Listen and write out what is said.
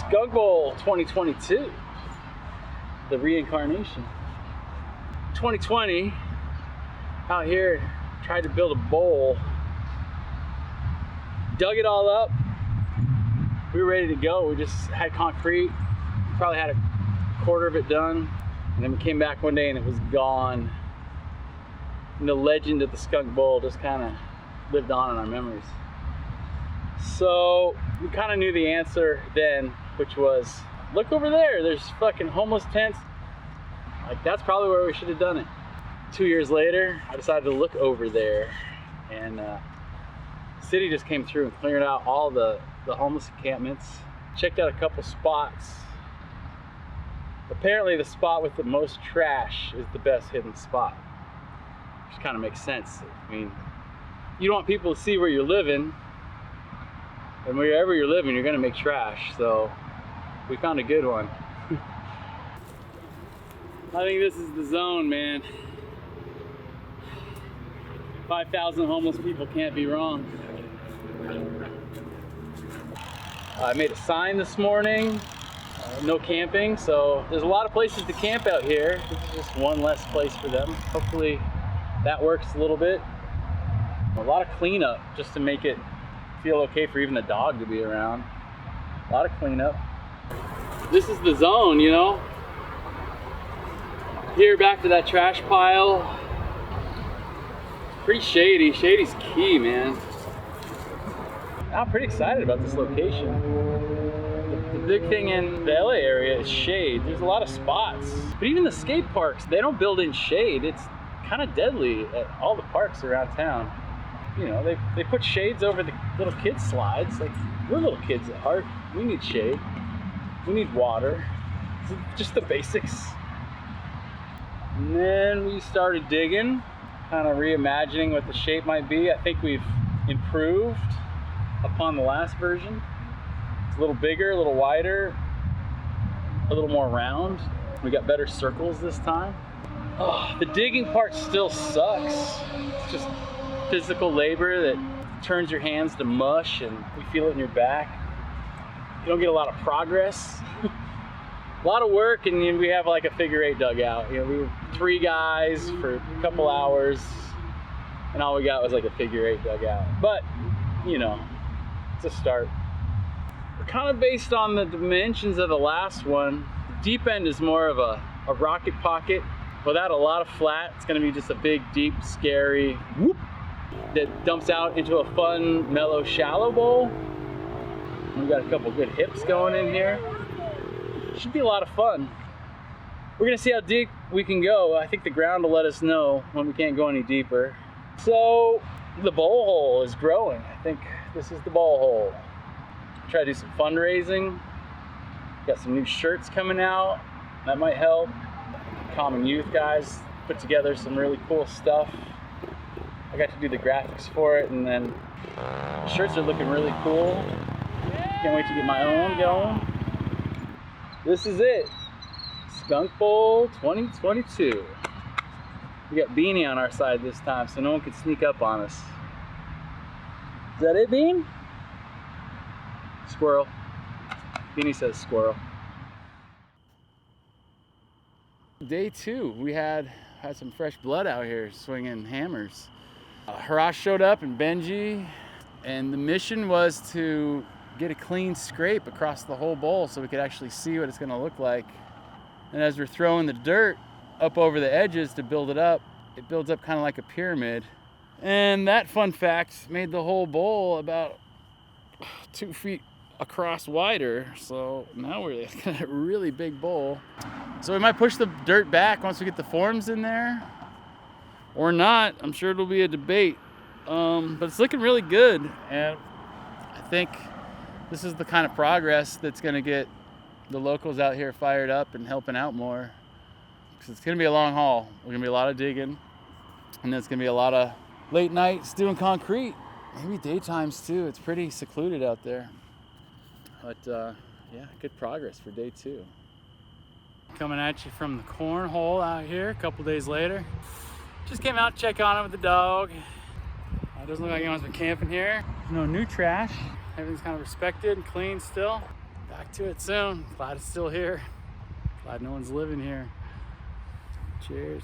Skunk Bowl 2022, the reincarnation. 2020, out here, tried to build a bowl, dug it all up. We were ready to go. We just had concrete, probably had a quarter of it done, and then we came back one day and it was gone. And the legend of the Skunk Bowl just kind of lived on in our memories. So we kind of knew the answer then, which was, look over there, there's fucking homeless tents. Like, that's probably where we should have done it. 2 years later, I decided to look over there, and the city just came through and cleared out all the homeless encampments. Checked out a couple spots. Apparently the spot with the most trash is the best hidden spot, which kind of makes sense. I mean, you don't want people to see where you're living, and wherever you're living, you're gonna make trash. So we found a good one. I think this is the zone, man. 5,000 homeless people can't be wrong. I made a sign this morning, no camping, so there's a lot of places to camp out here. This is just one less place for them. Hopefully that works a little bit. A lot of cleanup just to make it feel okay for even the dog to be around. A lot of cleanup. This is the zone, you know? Here, back to that trash pile. Pretty shady. Shady's key, man. I'm pretty excited about this location. The big thing in the LA area is shade. There's a lot of spots. But even the skate parks, they don't build in shade. It's kind of deadly at all the parks around town. You know, they put shades over the little kids' slides. Like, we're little kids at heart. We need shade. We need water. It's just the basics. And then we started digging, kind of reimagining what the shape might be. I think we've improved upon the last version. It's a little bigger, a little wider, a little more round. We got better circles this time. Oh, the digging part still sucks. It's just physical labor that turns your hands to mush, and you feel it in your back. You don't get a lot of progress. A lot of work, and we have like a figure eight dugout. You know, we were 3 guys for a couple hours, and all we got was like a figure eight dugout. But, you know, it's a start. We're kind of based on the dimensions of the last one. The deep end is more of a rocket pocket without a lot of flat. It's gonna be just a big, deep, scary whoop that dumps out into a fun, mellow, shallow bowl. We've got a couple good hips going in here. Should be a lot of fun. We're gonna see how deep we can go. I think the ground will let us know when we can't go any deeper. So the bowl hole is growing. I think this is the bowl hole. Try to do some fundraising. Got some new shirts coming out. That might help. Common Youth guys put together some really cool stuff. I got to do the graphics for it, and then the shirts are looking really cool. Can't wait to get my own going. This is it. Skunk Bowl 2022. We got Beanie on our side this time, so no one can sneak up on us. Is that it, Bean? Squirrel. Beanie says squirrel. Day 2, we had some fresh blood out here swinging hammers. Harash showed up and Benji, and the mission was to get a clean scrape across the whole bowl so we could actually see what it's going to look like. And as we're throwing the dirt up over the edges to build it up, it builds up kind of like a pyramid. And that fun fact made the whole bowl about 2 feet across wider. So now we're looking at a really big bowl. So we might push the dirt back once we get the forms in there, or not. I'm sure it'll be a debate. But it's looking really good, and I think this is the kind of progress that's going to get the locals out here fired up and helping out more. Because it's going to be a long haul. There's going to be a lot of digging, and there's going to be a lot of late nights doing concrete. Maybe daytimes too. It's pretty secluded out there. But yeah, good progress for day 2. Coming at you from the Cornhole out here a couple days later. Just came out to check on it with the dog. It doesn't look like anyone's been camping here. No new trash. Everything's kind of respected and clean still. back to it soon. Glad it's still here. Glad no one's living here. Cheers.